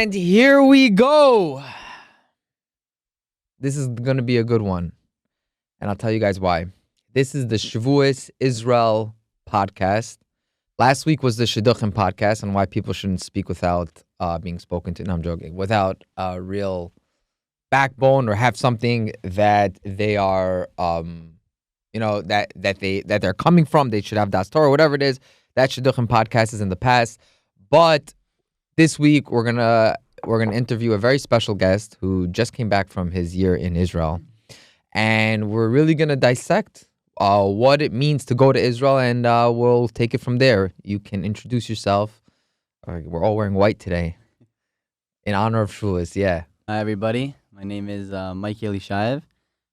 And here we go. This is going to be a good one. And I'll tell you guys why. This is the Shavuos Israel podcast. Last week was the Shidduchim podcast on why people shouldn't speak without being spoken to. No, I'm joking. Without a real backbone or have something that they are, that they're coming from. They should have Das Torah, whatever it is. That Shidduchim podcast is in the past. But this week we're gonna interview a very special guest who just came back from his year in Israel, and we're really gonna dissect what it means to go to Israel, and we'll take it from there. You can introduce yourself. We're all wearing white today in honor of Shavuos. Yeah. Hi everybody. My name is Elishaev.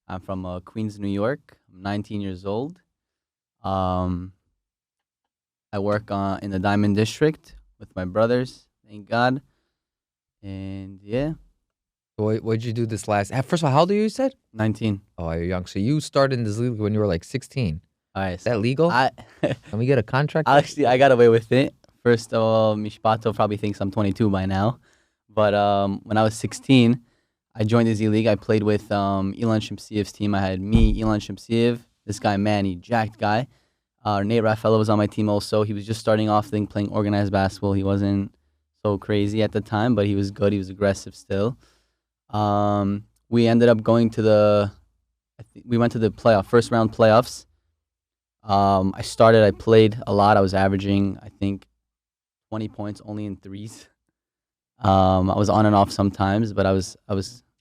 I'm from Queens, New York. I'm 19 years old. I work in the Diamond District with my brothers. Thank God. And yeah. What did you do this last? First of all, how old are you? You said 19. Oh, you're young. So you started in this league when you were like 16. All right. Is that legal? Can we get a contract? Actually, I got away with it. First of all, Mishpato probably thinks I'm 22 by now. But when I was 16, I joined the Z League. I played with Elon Shemsiev's team. I had me, Elon Shemsiev, this guy, Manny, jacked guy. Nate Raffaello was on my team also. He was just starting off playing organized basketball. He wasn't so crazy at the time, but he was good. He was aggressive still. We ended up going to we went to the first round playoffs. I played a lot. I was averaging, I think, 20 points only in threes. I was on and off sometimes, but I was.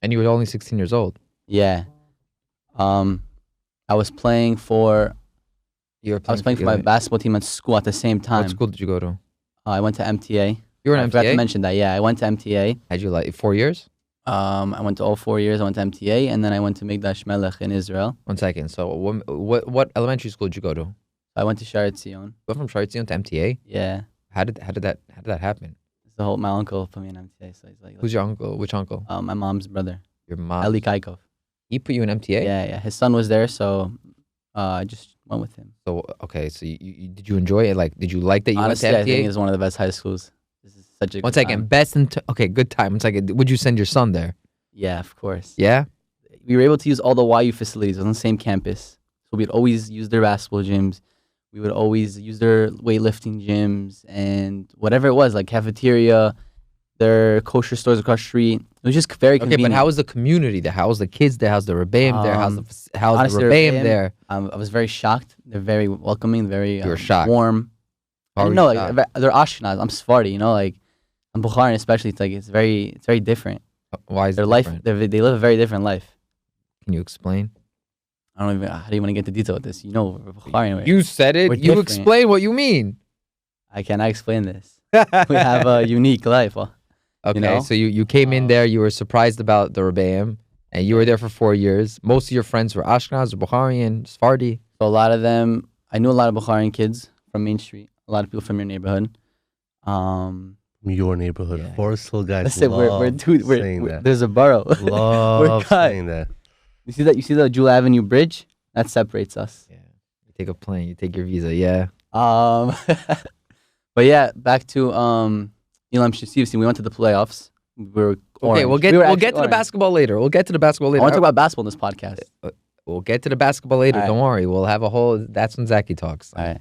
And you were only 16 years old. Yeah. I was playing for. I was playing for my basketball team at school at the same time. What school did you go to? I went to MTA. You were in MTA? I forgot to mention that. Yeah, I went to MTA. Had you 4 years? I went to all 4 years. I went to MTA, and then I went to Migdash Melech in Israel. 1 second. So what elementary school did you go to? I went to Sha'ar Tzion. You went from Sha'ar Tzion to MTA? Yeah. How did that happen? My uncle put me in MTA. So he's like, who's your uncle? Which uncle? My mom's brother. Your mom? Eli Kaykov. He put you in MTA? Yeah. His son was there, so I just went with him. So okay, so you did you enjoy it? Did you like that you Honestly, went to MTA? I think it's one of the best high schools. This is such a One second, good time. 1 second. Would you send your son there? Yeah, of course. Yeah? We were able to use all the YU facilities on the same campus. So we'd always use their basketball gyms. We would always use their weightlifting gyms and whatever it was, like cafeteria, their kosher stores across the street. It was just very convenient. Okay, but how was the community there? How was the kids there? How's the Rebbeim there? How's the Rebbeim there? I was very shocked. They're very welcoming, very you were shocked. Warm. I know, they're Ashkenaz. I'm Sephardi, I'm Bukharan especially. It's very different. Why is their life? They live a very different life. Can you explain? I don't even. How do you want to get into detail with this? Bukharan. You said it. You explain what you mean. I cannot explain this. We have a unique life. Okay, so you came in there. You were surprised about the Rebbeim, and you were there for 4 years. Most of your friends were Ashkenaz or Bukharian, Sephardi. So a lot of them, I knew a lot of Bukharian kids from Main Street. A lot of people from your neighborhood. Your neighborhood, yeah. Forest Hill guys. We're there's a borough. Love saying that. You see that Jewel Avenue Bridge? That separates us. Yeah. You take a plane. You take your visa. Yeah. But yeah, back to Elam Shemsiev's team. We went to the playoffs. We were orange. Okay, we'll get to the basketball later. I want to talk about basketball in this podcast. We'll get to the basketball later. Right. Don't worry. We'll have a whole. That's when Zaki talks. All right.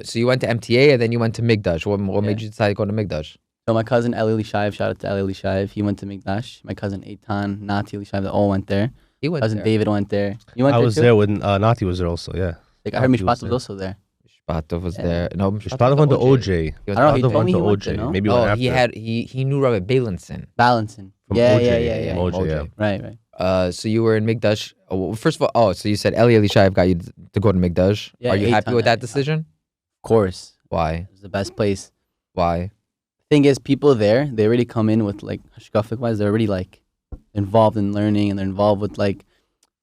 So you went to MTA and then you went to Migdash. What made you decide to go to Migdash? So my cousin Elishaev, shout out to Elishaev. He went to Migdash. My cousin Eitan, Nati Elishaev, they all went there. He went cousin there. David went there. You went I there was too? there when Nati was there also. Yeah. I heard Mishpat was also there. Mishpatov was there. No, Mishpatov went to OJ. I don't know. He told me he went OJ. there, no? Maybe went after. he knew Rabbi Balinson. Balanson. From Yeah. OJ, yeah. Right. So you were in Migdash. First of all, so you said Elishaev got you to go to Migdash. Yeah, Are you happy Eitan, with that Eitan. decision? Of course. Why? It was the best place. Why? Thing is, people there, they already come in with hashkafic wise, they're already involved in learning, and they're involved with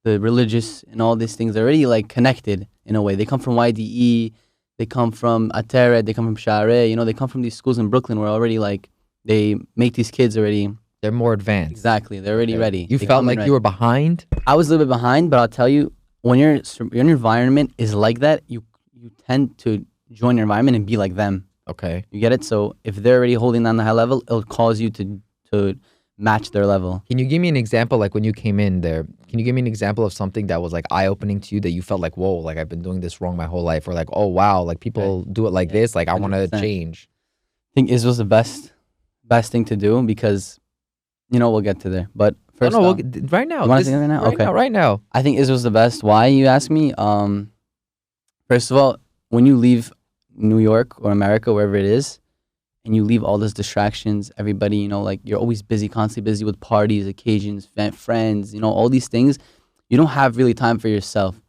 the religious and all these things. They're already connected in a way. They come from YDE, they come from Ateret, they come from Sha'areh, they come from these schools in Brooklyn where already they make these kids already. They're more advanced. Exactly, they're already ready. You felt like you were behind? I was a little bit behind, but I'll tell you, when your environment is like that, you tend to join your environment and be like them. Okay. You get it? So if they're already holding down the high level, it'll cause you to match their level. Can you give me an example, like when you came in there? Can you give me an example of something that was like eye-opening to you that you felt like, whoa, like I've been doing this wrong my whole life, or like, oh wow, like people do it like this, like I want to 100%. change. I think Israel's the best thing to do because, we'll get to there. But first, Right now. You want to say right now? Okay. Right now. I think Israel's the best. Why, you ask me? First of all, when you leave New York or America, wherever it is, and you leave all those distractions, everybody, like you're always busy, constantly busy with parties, occasions, friends, all these things. You don't have really time for yourself.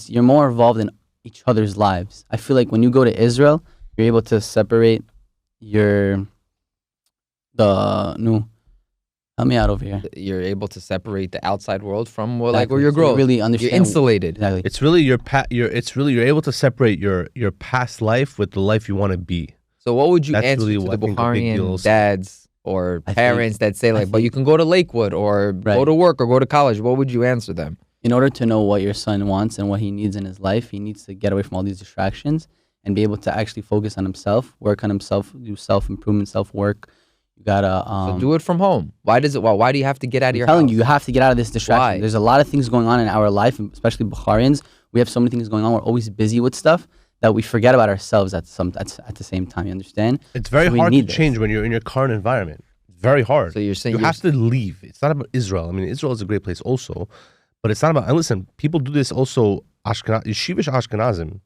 You're more involved in each other's lives. I feel like when you go to Israel, you're able to separate help me out over here. You're able to separate the outside world from where you're growing. You really understand. You're insulated. Exactly. It's really you're able to separate your past life with the life you want to be. So what would you That's answer really to what the I think a big deal Bukharian is. dads or I parents that say but you can go to Lakewood or go Right. to work or go to college? What would you answer them? In order to know what your son wants and what he needs in his life, he needs to get away from all these distractions and be able to actually focus on himself, work on himself, do self-improvement, self-work. You gotta So do it from home. Why do you have to get out of your I'm telling house? you have to get out of this distraction. Why? There's a lot of things going on in our life, especially Bukharians. We have so many things going on. We're always busy with stuff that we forget about ourselves at the same time. You understand? It's very So we hard to need this. change when you're in your current environment. Very hard. So you're saying you have to leave. It's not about Israel. I mean, Israel is a great place also, but it's not about. And listen, people do this also. Yeshivish Ashkenazim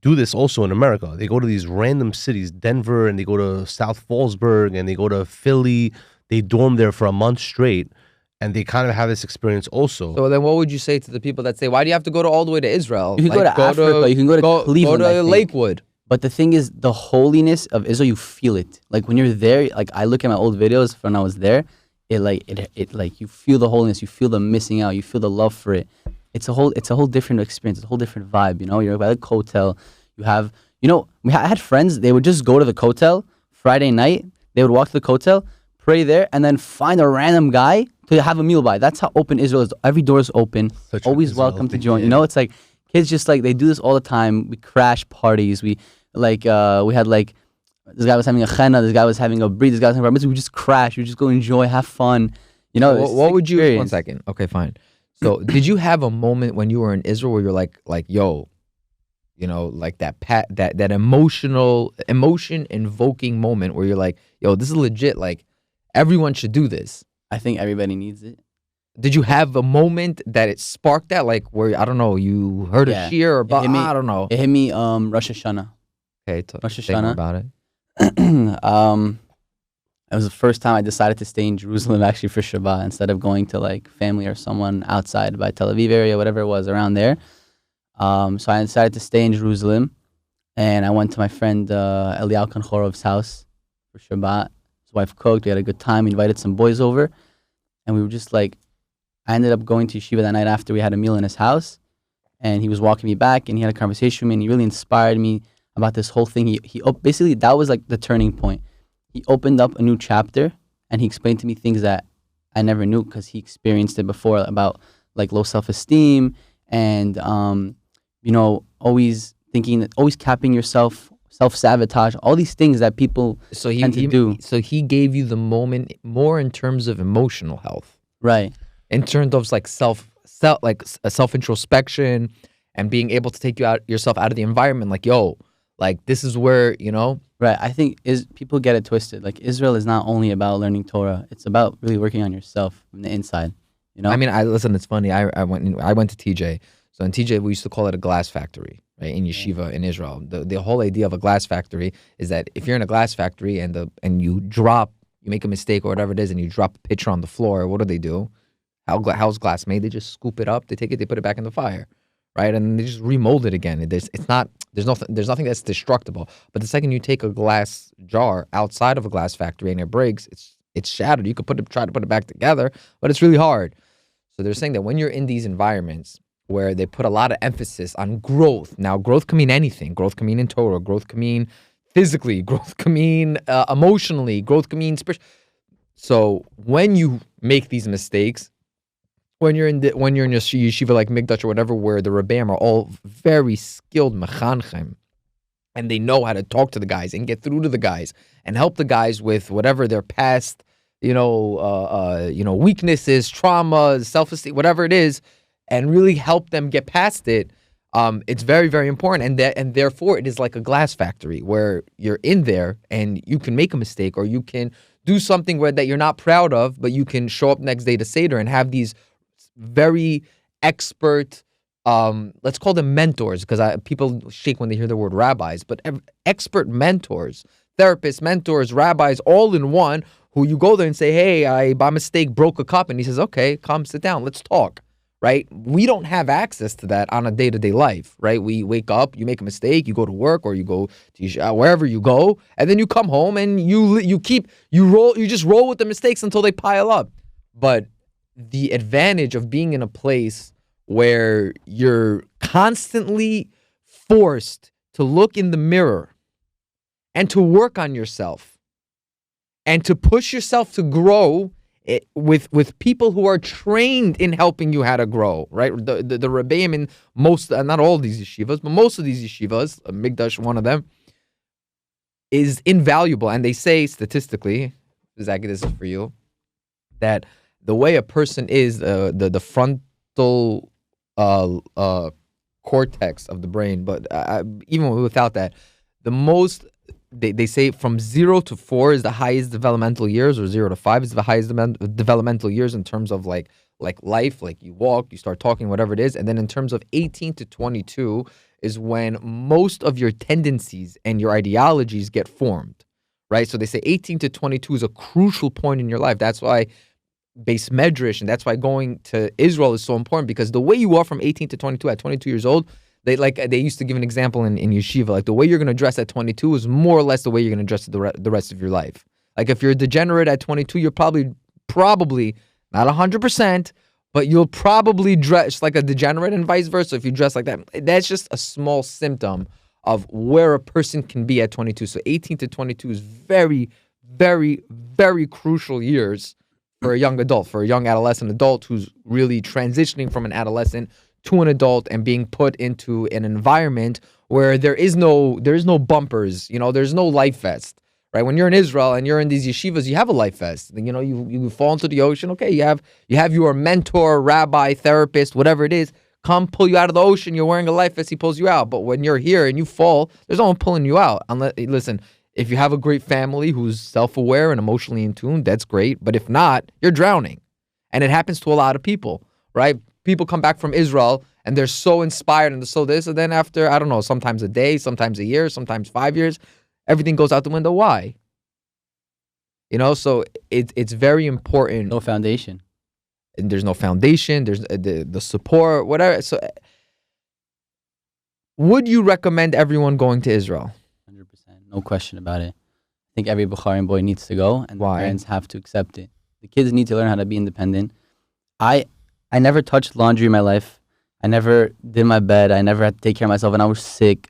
do this also in America. They go to these random cities, Denver, and they go to South Fallsburg, and they go to Philly. They dorm there for a month straight, and they kind of have this experience also. So then what would you say to the people that say, why do you have to go all the way to Israel? You can go to Africa, you can go to Cleveland, Go I to think. Lakewood. But the thing is, the holiness of Israel, you feel it. Like when you're there, like I look at my old videos from when I was there, it you feel the holiness, you feel the missing out, you feel the love for it. It's a whole different experience, it's a whole different vibe. You're by the hotel. You have, I had friends. They would just go to the hotel Friday night. They would walk to the hotel, pray there, and then find a random guy to have a meal by. That's how open Israel is. Every door is open. Such a Always Israel welcome to thing, join. yeah. It's like kids just like they do this all the time. We crash parties. We had like this guy was having a chena, this guy was having a brie, this guy was having a bar mitzvah. We just crash. We just go enjoy, have fun. What would you? 1 experience. second. Okay, fine. So did you have a moment when you were in Israel where you're like yo, like that emotion invoking moment where you're like, yo, this is legit. Like everyone should do this. I think everybody needs it. Did you have a moment that it sparked that, like where I don't know, you heard Yeah. a shir or It hit me- I don't know. It hit me Rosh Hashanah. Okay, Rosh say more Hashanah. about it. It was the first time I decided to stay in Jerusalem actually for Shabbat instead of going to like family or someone outside by Tel Aviv area, whatever it was around there. So I decided to stay in Jerusalem, and I went to my friend Eliyahu Kanchorov's house for Shabbat. His wife cooked. We had a good time. We invited some boys over, and we were just like, I ended up going to yeshiva that night after we had a meal in his house, and he was walking me back, and he had a conversation with me, and he really inspired me about this whole thing. He basically, that was like the turning point. He opened up a new chapter, and he explained to me things that I never knew because he experienced it before, about like low self-esteem and always thinking that, always capping yourself, self-sabotage, all these things that people tend to do. So he gave you the moment more in terms of emotional health, Right. in terms of like self introspection and being able to take yourself out of the environment. Like, yo, like this is where Right. I think people get it twisted. Like Israel is not only about learning Torah; it's about really working on yourself from the inside. I mean, listen. It's funny. I went to TJ. So in TJ, we used to call it a glass factory, right? In yeshiva in Israel, the whole idea of a glass factory is that if you're in a glass factory and you make a mistake or whatever it is, and you drop a pitcher on the floor, what do? How's glass made? They just scoop it up, they take it, they put it back in the fire, right? And they just remold it again. There's nothing that's destructible. But the second you take a glass jar outside of a glass factory and it breaks, it's shattered. You could try to put it back together, but it's really hard. So they're saying that when you're in these environments where they put a lot of emphasis on growth. Now, growth can mean anything. Growth can mean in Torah. Growth can mean physically. Growth can mean emotionally. Growth can mean spiritual. So when you make these mistakes, when you're in your yeshiva like Migdash or whatever, where the Rebbeim are all very skilled mechanchem, and they know how to talk to the guys and get through to the guys and help the guys with whatever their past, weaknesses, traumas, self-esteem, whatever it is, and really help them get past it. It's very, very important, and therefore it is like a glass factory where you're in there and you can make a mistake or you can do something that you're not proud of, but you can show up next day to Seder and have these very expert, let's call them mentors, because people shake when they hear the word rabbis, but expert mentors, therapists, mentors, rabbis, all in one, who you go there and say, hey, I by mistake broke a cup, and he says, okay, come sit down, let's talk. Right? We don't have access to that on a day-to-day life, right? We wake up, you make a mistake, you go to work or you go to wherever you go, and then you come home and you just roll with the mistakes until they pile up. But the advantage of being in a place where you're constantly forced to look in the mirror and to work on yourself and to push yourself to grow with people who are trained in helping you how to grow, right? The Rebbeim in most, not all these yeshivas, but most of these yeshivas, Migdash, one of them, is invaluable. And they say statistically, Zach, this is for you, that the way a person is, the frontal cortex of the brain, but even without that, the most, they say from 0 to 4 is the highest developmental years, or 0 to 5 is the highest developmental years in terms of like life, like you walk, you start talking, whatever it is. And then in terms of 18 to 22 is when most of your tendencies and your ideologies get formed, right? So they say 18 to 22 is a crucial point in your life. That's why base medrash, and that's why going to Israel is so important, because the way you are from 18 to 22, at 22 years old, they used to give an example in yeshiva, like the way you're going to dress at 22 is more or less the way you're going to dress the rest of your life. Like if you're a degenerate at 22, you're probably not 100%, but you'll probably dress like a degenerate, and vice versa. If you dress like that, that's just a small symptom of where a person can be at 22. So 18 to 22 is very, very, very crucial years for a young adult, for a young adolescent adult who's really transitioning from an adolescent to an adult and being put into an environment where there is no bumpers, there's no life vest, right? When you're in Israel and you're in these yeshivas, you have a life vest. You fall into the ocean. Okay, you have your mentor, rabbi, therapist, whatever it is, come pull you out of the ocean. You're wearing a life vest. He pulls you out. But when you're here and you fall, there's no one pulling you out. Listen, if you have a great family who's self-aware and emotionally in tune, that's great. But if not, you're drowning, and it happens to a lot of people, right? People come back from Israel and they're so inspired and so this, and then after, I don't know, sometimes a day, sometimes a year, sometimes 5 years, everything goes out the window. Why? So it's very important. No foundation. And there's no foundation. There's the support, whatever. So would you recommend everyone going to Israel? 100%. No question about it. I think every Bukharian boy needs to go, and Why? The parents have to accept it. The kids need to learn how to be independent. I never touched laundry in my life. I never did my bed. I never had to take care of myself. And I was sick,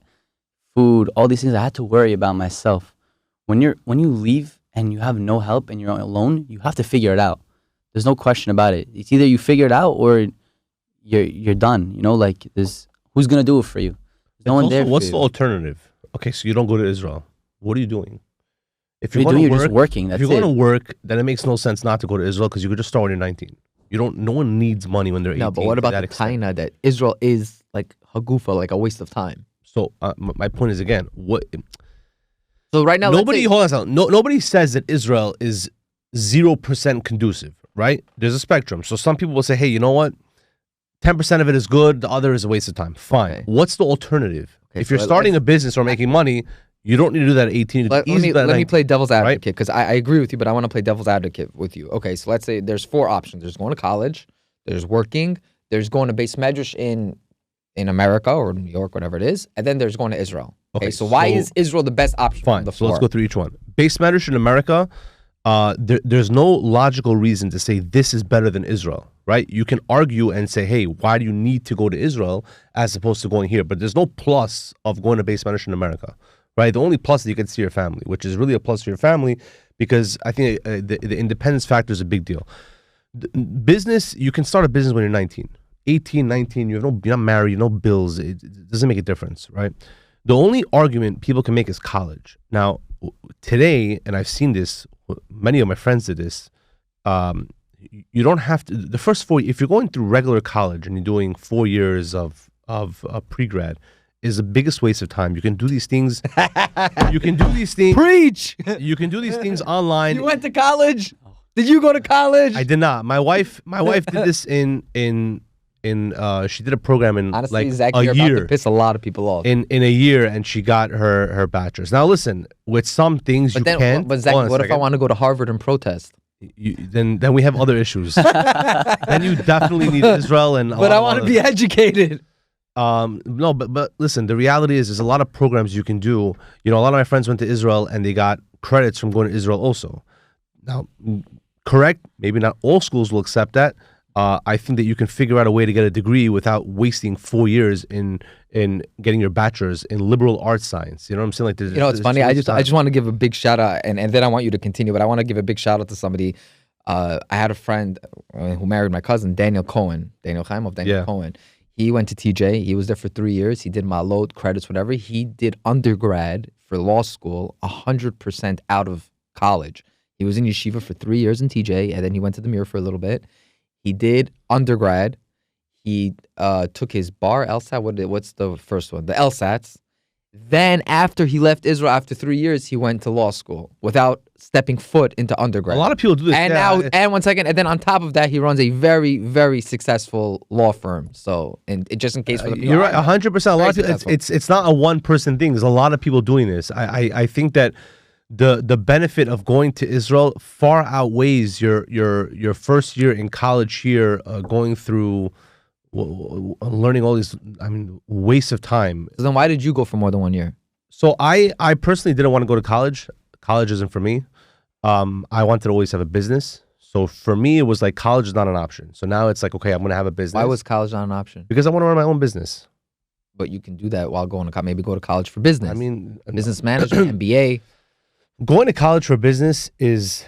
food, all these things. I had to worry about myself. When you leave and you have no help and you're alone, you have to figure it out. There's no question about it. It's either you figure it out or you're done. Who's gonna do it for you? There's no one there. What's the alternative? Okay, so you don't go to Israel. What are you doing? If you're just working. That's if you're going to work, then it makes no sense not to go to Israel, because you could just start when you're 19. No one needs money when they're 18. No, but what about the taina that Israel is like hagufa, like a waste of time? So my point is, again, what? So right now, Hold on a second. Nobody says that Israel is 0% conducive, right? There's a spectrum. So some people will say, hey, you know what? 10% of it is good. The other is a waste of time. Fine. Okay. What's the alternative? Okay, if you're starting a business or making money, you don't need to do that at 18. Let me play devil's advocate, because I agree with you, but I want to play devil's advocate with you. Okay, so let's say there's 4 options. There's going to college, there's working, there's going to base medrash in America or New York, whatever it is, and then there's going to Israel. Okay, so why is Israel the best option? Fine, so let's go through each one. Base medrash in America, there's no logical reason to say this is better than Israel, right? You can argue and say, hey, why do you need to go to Israel as opposed to going here? But there's no plus of going to base medrash in America. Right, the only plus that you can see your family, which is really a plus for your family, because I think the independence factor is a big deal. Business, you can start a business when you're 19, 18, 19. You're not married, you have no bills. It doesn't make a difference, right? The only argument people can make is college. Now, today, and I've seen this, many of my friends did this, you don't have to, the first 4, if you're going through regular college and you're doing 4 years of pre-grad, is the biggest waste of time. You can do these things. You can do these things. Preach. You can do these things online. You went to college? Did you go to college? I did not. My wife did this in she did a program in Honestly, like Zach, a you're year. about to piss a lot of people off. In a year, and she got her bachelor's. Now listen, with some things But you then, can't. but Zach, Hold on a what if I second. want to go to Harvard and protest? Then we have other issues. Then you definitely need Israel and. But I want to be educated. No, but listen, the reality is there's a lot of programs you can do. You know, a lot of my friends went to Israel and they got credits from going to Israel also. Now, correct, maybe not all schools will accept that. I think that you can figure out a way to get a degree without wasting 4 years in getting your bachelor's in liberal arts science. You know what I'm saying? Like, It's funny. I just want to give a big shout out, and then I want you to continue. But I want to give a big shout out to somebody. I had a friend who married my cousin, Daniel Cohen. Daniel Chaimov, Daniel Cohen. He went to TJ. He was there for 3 years. He did Ma'alot, credits, whatever. He did undergrad for law school 100% out of college. He was in yeshiva for 3 years in TJ, and then he went to the Mir for a little bit. He did undergrad. He took his bar LSAT. What's the first one? The LSATs. Then after he left Israel, after 3 years, he went to law school without stepping foot into undergrad. A lot of people do this. And yeah. now, and 1 second, and then on top of that, he runs a very, very successful law firm. So, and just in case for the you're right, 100%. A lot of people, it's not a one person thing. There's a lot of people doing this. I think that the benefit of going to Israel far outweighs your first year in college here, going through learning all these, waste of time. So then why did you go for more than 1 year? So I personally didn't want to go to college. College isn't for me. I wanted to always have a business. So for me, it was like college is not an option. So now it's like, okay, I'm going to have a business. Why was college not an option? Because I want to run my own business. But you can do that while going to college. Maybe go to college for business. Business management, MBA. Going to college for business is,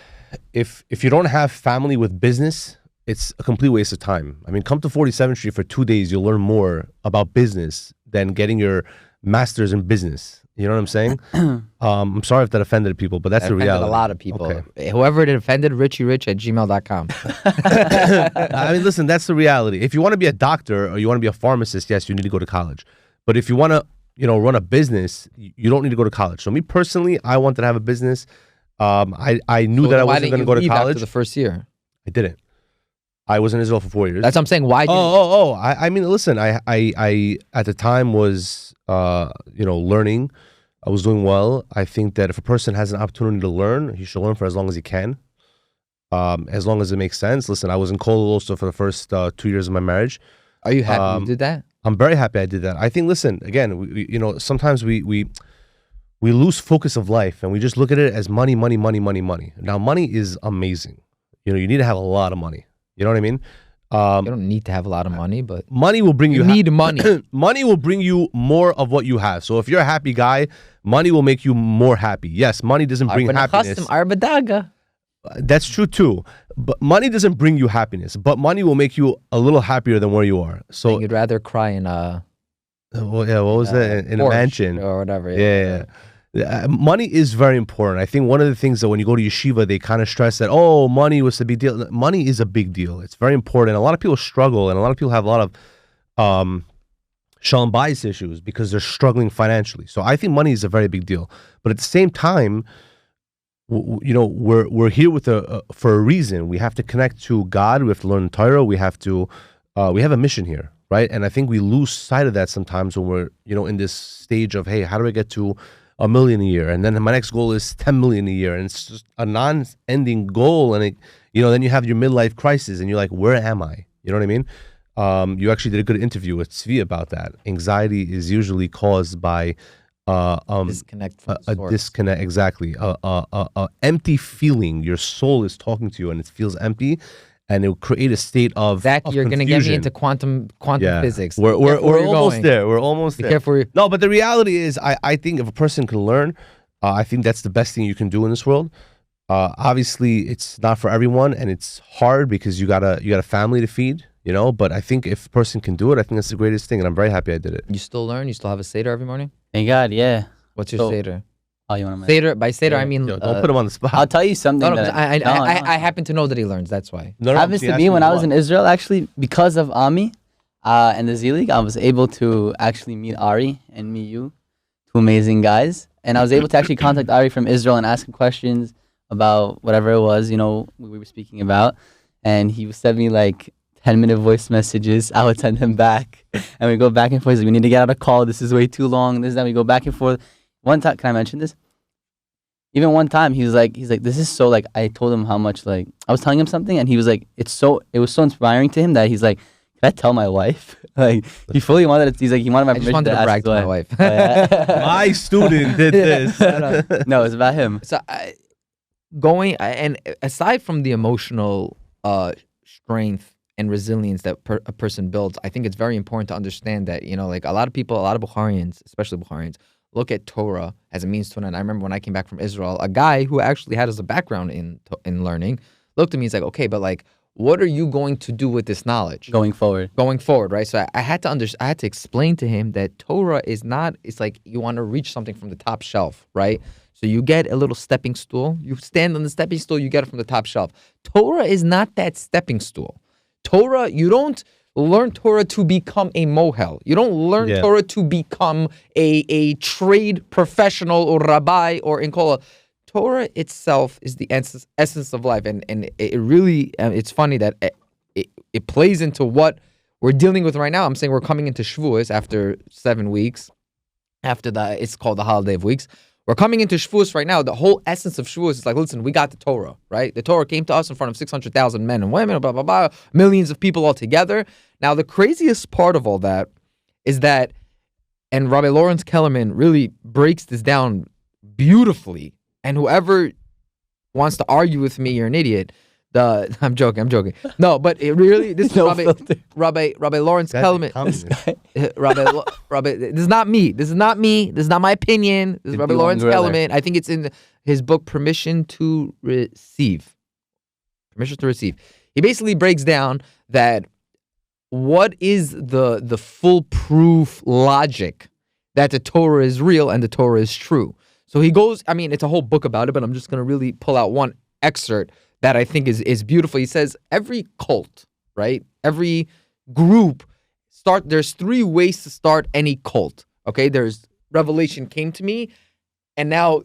if you don't have family with business, it's a complete waste of time. Come to 47th Street for 2 days, you'll learn more about business than getting your master's in business. You know what I'm saying? I'm sorry if that offended people, but that's the reality. A lot of people. Okay. Whoever it offended, richierich@gmail.com. Listen, that's the reality. If you want to be a doctor or you want to be a pharmacist, yes, you need to go to college. But if you want to, run a business, you don't need to go to college. So me personally, I wanted to have a business. I knew that I wasn't going to go to college. After the first year? I didn't. I was in Israel for 4 years. That's what I'm saying. Why? Listen, I at the time was, learning. I was doing well. I think that if a person has an opportunity to learn, he should learn for as long as he can, as long as it makes sense. Listen, I was in Kollel also for the first 2 years of my marriage. Are you happy you did that? I'm very happy I did that. I think, listen, again, sometimes we lose focus of life and we just look at it as money, money, money, money, money. Now, money is amazing. You need to have a lot of money. You know what I mean? You don't need to have a lot of money, but money will bring you. You need money. Money will bring you more of what you have. So if you're a happy guy, money will make you more happy. Yes, money doesn't bring happiness. That's true too. But money doesn't bring you happiness. But money will make you a little happier than where you are. So you'd rather cry in a. What was that? In a mansion or whatever. Yeah. Money is very important. I think one of the things that when you go to yeshiva, they kind of stress that, money was a big deal. Money is a big deal. It's very important. A lot of people struggle, and a lot of people have a lot of shalom bayis issues because they're struggling financially. So I think money is a very big deal. But at the same time, we're here for a reason. We have to connect to God. We have to learn Torah. We have a mission here, right? And I think we lose sight of that sometimes when we're in this stage of, hey, how do I get to $1 million a year, and then my next goal is 10 million a year, and it's just a non-ending goal. And then you have your midlife crisis, and you're like, where am I? You know what I mean? You actually did a good interview with Tzvi about that. Anxiety is usually caused by disconnect from a disconnect, exactly. A empty feeling. Your soul is talking to you, and it feels empty. And it will create a state of Zach, you're going to get me into quantum physics. We're almost there. We're almost there. Careful. No, but the reality is, I think if a person can learn, I think that's the best thing you can do in this world. Obviously, it's not for everyone, and it's hard because you got a family to feed. But I think if a person can do it, I think that's the greatest thing, and I'm very happy I did it. You still learn? You still have a Seder every morning? Thank God, yeah. What's your So- Seder? Oh, you want to? Seder, by Seder, I mean... Yo, don't put him on the spot. I'll tell you something. no, 'cause that I happen to know that he learns, that's why. No, happens to me when I was in Israel, actually, because of Ami and the Z League, I was able to actually meet Ari and meet you, two amazing guys. And I was able to actually contact Ari from Israel and ask him questions about whatever it was, we were speaking about. And he would send me like 10-minute voice messages. I would send him back. And we go back and forth. He's like, we need to get out a call. This is way too long. This, that. We go back and forth. One time, can I mention this? Even one time, he's like, this is so, like, I told him how much, like, I was telling him something, and he was like, it was so inspiring to him that he's like, can I tell my wife? Like, he fully wanted it. He's like, he wanted my I just permission wanted to ask brag his to my wife. Oh, yeah. My student did this. No, it's about him. So and aside from the emotional strength and resilience that a person builds, I think it's very important to understand that, like a lot of Bukharians, especially Bukharians, look at Torah as a means to an end. I remember when I came back from Israel, a guy who actually had a background in learning looked at me. He's like, okay, but like, what are you going to do with this knowledge Going forward, right? So I had to explain to him that Torah is not. It's like you want to reach something from the top shelf, right? So you get a little stepping stool. You stand on the stepping stool. You get it from the top shelf. Torah is not that stepping stool. Torah, you don't learn Torah to become a mohel. You don't learn Torah to become a trade professional or rabbi or in kola. Torah itself is the essence of life, and it really it's funny that it plays into what we're dealing with right now. I'm saying we're coming into Shavuos after 7 weeks. After that, it's called the holiday of weeks. We're coming into Shavuos right now. The whole essence of Shavuos is like, listen, we got the Torah, right? The Torah came to us in front of 600,000 men and women, blah, blah, blah, millions of people all together. Now, the craziest part of all that is that, and Rabbi Lawrence Kellerman really breaks this down beautifully, and whoever wants to argue with me, you're an idiot. I'm joking. No, but it really, this is Rabbi Lawrence Kellerman. Rabbi, this is not me. This is not my opinion. This is Rabbi Lawrence Kellerman. I think it's in his book, Permission to Receive. He basically breaks down that what is the foolproof logic that the Torah is real and the Torah is true. So he goes, it's a whole book about it, but I'm just going to really pull out one excerpt that I think is beautiful. He says, every cult, right? Every group, there's 3 ways to start any cult, okay? There's revelation came to me, and now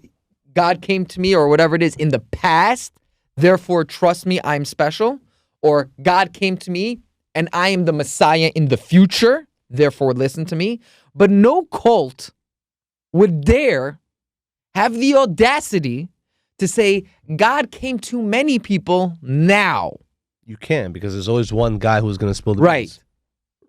God came to me, or whatever it is, in the past, therefore trust me, I'm special. Or God came to me, and I am the Messiah in the future, therefore listen to me. But no cult would dare have the audacity to say God came to many people now. You can't, because there's always one guy who's going to spill the beans.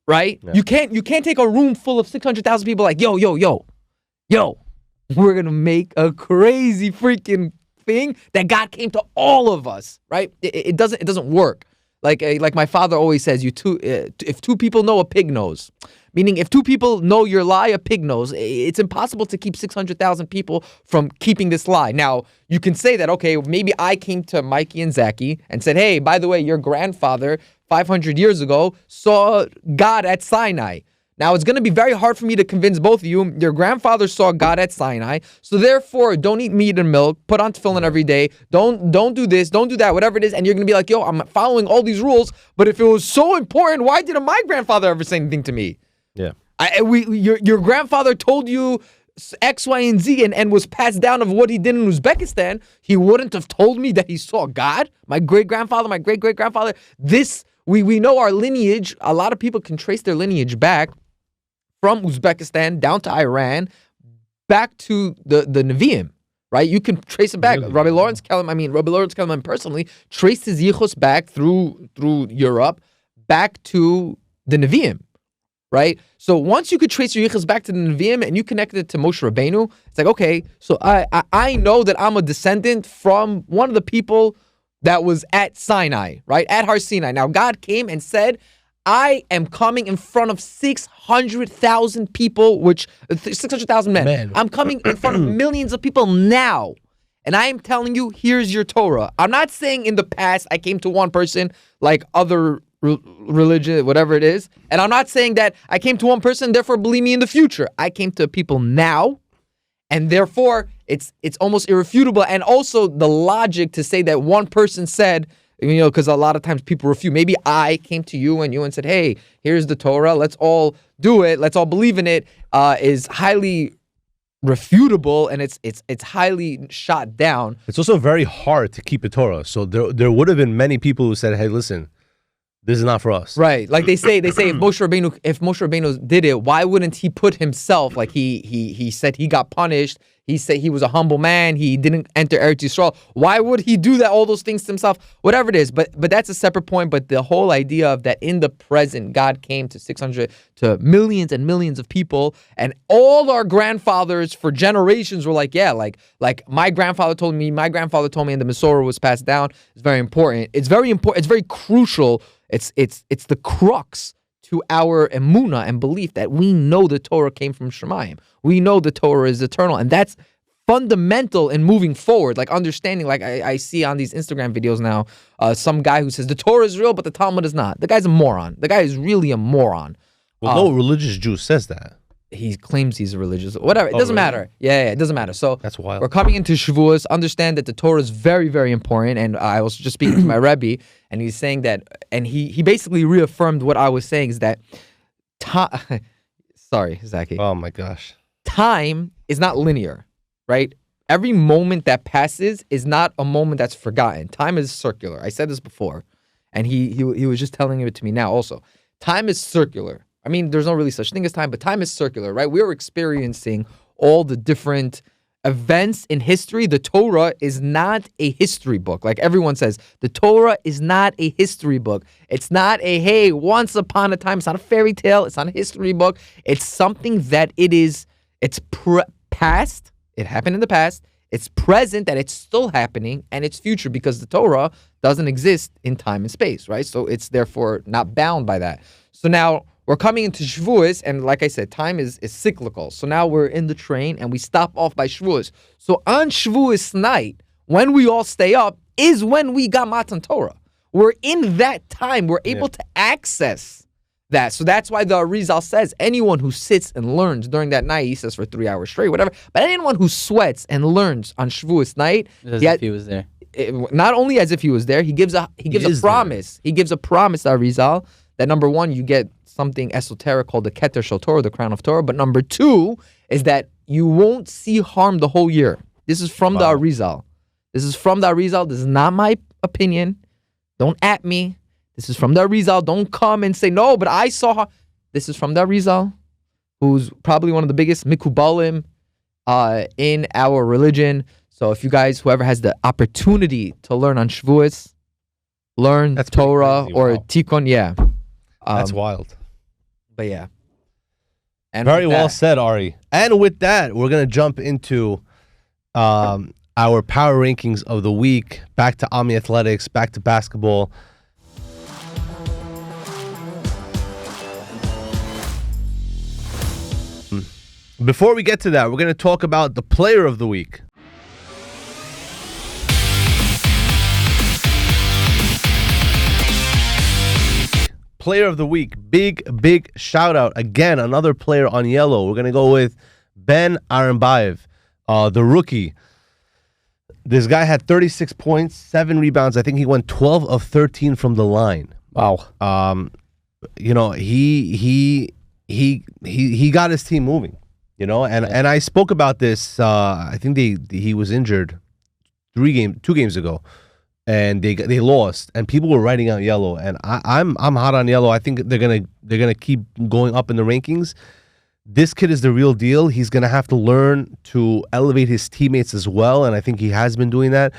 Right? Yeah. You can't take a room full of 600,000 people like, yo, we're going to make a crazy freaking thing that God came to all of us, right? It doesn't work. Like my father always says, if 2 people know, a pig knows. Meaning, if 2 people know your lie, a pig knows. It's impossible to keep 600,000 people from keeping this lie. Now, you can say that, okay, maybe I came to Mikey and Zachy and said, hey, by the way, your grandfather 500 years ago saw God at Sinai. Now, it's going to be very hard for me to convince both of you. Your grandfather saw God at Sinai, so therefore, don't eat meat and milk, put on tefillin every day, don't do this, don't do that, whatever it is, and you're going to be like, yo, I'm following all these rules, but if it was so important, why didn't my grandfather ever say anything to me? Yeah. Your grandfather told you X, Y, and Z and was passed down of what he did in Uzbekistan. He wouldn't have told me that he saw God. My great-grandfather, my great-great-grandfather. We know our lineage. A lot of people can trace their lineage back from Uzbekistan down to Iran, back to the Nevi'im, right? You can trace it back. Really? Rabbi Lawrence Kellerman personally traced his yichus back through Europe, back to the Nevi'im. Right? So once you could trace your yichus back to the Nevi'im and you connected it to Moshe Rabbeinu, it's like, okay, so I know that I'm a descendant from one of the people that was at Sinai, right? At Har Sinai. Now, God came and said, I am coming in front of 600,000 people, 600,000 men. Man. I'm coming in front of millions of people now. And I am telling you, here's your Torah. I'm not saying in the past I came to one person like other religion, whatever it is. And I'm not saying that I came to one person, therefore believe me in the future. I came to people now, and therefore it's almost irrefutable. And also the logic to say that one person said, because a lot of times people refute. Maybe I came to you and said, hey, here's the Torah. Let's all do it. Let's all believe in it. Is highly refutable, and it's highly shot down. It's also very hard to keep a Torah. So there would have been many people who said, hey, listen, this is not for us. Right. Like they say if Moshe Rabbeinu did it, why wouldn't he put himself, like he said he got punished. He said he was a humble man. He didn't enter Eretz Yisrael. Why would he do that? All those things to himself, whatever it is. But that's a separate point. But the whole idea of that in the present, God came to millions and millions of people, and all our grandfathers for generations were like, yeah, like my grandfather told me, and the Masorah was passed down. It's very important. It's very important. It's very crucial. It's the crux to our emunah and belief that we know the Torah came from Shemayim. We know the Torah is eternal, and that's fundamental in moving forward. Like understanding, like I see on these Instagram videos now, some guy who says the Torah is real, but the Talmud is not. The guy's a moron. The guy is really a moron. Well, no religious Jew says that. He claims he's religious. Whatever. It doesn't matter. Yeah, it doesn't matter. So that's wild. We're coming into Shavuos. Understand that the Torah is very, very important. And I was just speaking to my Rebbe, and he's saying that, and he basically reaffirmed what I was saying, is that sorry, Zaki. Oh my gosh. Time is not linear, right? Every moment that passes is not a moment that's forgotten. Time is circular. I said this before, and he was just telling it to me now also. Time is circular. I mean, there's no really such thing as time, but time is circular, right? We're experiencing all the different events in history. The Torah is not a history book. Like everyone says, the Torah is not a history book. It's not hey, once upon a time. It's not a fairy tale. It's not a history book. It's something that it's past. It happened in the past. It's present, that it's still happening, and it's future, because the Torah doesn't exist in time and space, right? So it's therefore not bound by that. So now we're coming into Shavuos, and like I said, time is cyclical. So now we're in the train, and we stop off by Shavuos. So on Shavuos night, when we all stay up, is when we got Matan Torah. We're in that time. We're able to access that. So that's why the Arizal says anyone who sits and learns during that night, he says for 3 hours straight, whatever, but anyone who sweats and learns on Shavuos night, as if he was there. Not only as if he was there, he gives a promise. He gives a promise to Arizal that number one, you get something esoteric called the Keter Shel Torah, the crown of Torah. But number two is that you won't see harm the whole year. This is from the Arizal. This is from the Arizal. This is not my opinion. Don't at me. This is from the Arizal. Don't come and say, no, but I saw. This is from the Arizal, who's probably one of the biggest mikubalim in our religion. So if you guys, whoever has the opportunity to learn on Shavuos, learn That's Torah or Tikkun, yeah. That's wild. But yeah. And very well said, Ari. And with that, we're going to jump into our power rankings of the week. Back to Ami Athletics, back to basketball. Before we get to that, we're going to talk about the player of the week. Player of the week, big shout out. Again, another player on yellow. We're going to go with Ben Arambayev, the rookie. This guy had 36 points, 7 rebounds. I think he went 12 of 13 from the line. Wow. He got his team moving, and I spoke about this. I think he was injured 2 games ago. And they lost, and people were writing out yellow, and I'm hot on yellow. I think they're gonna keep going up in the rankings. This kid is the real deal. He's gonna have to learn to elevate his teammates as well, and I think he has been doing that.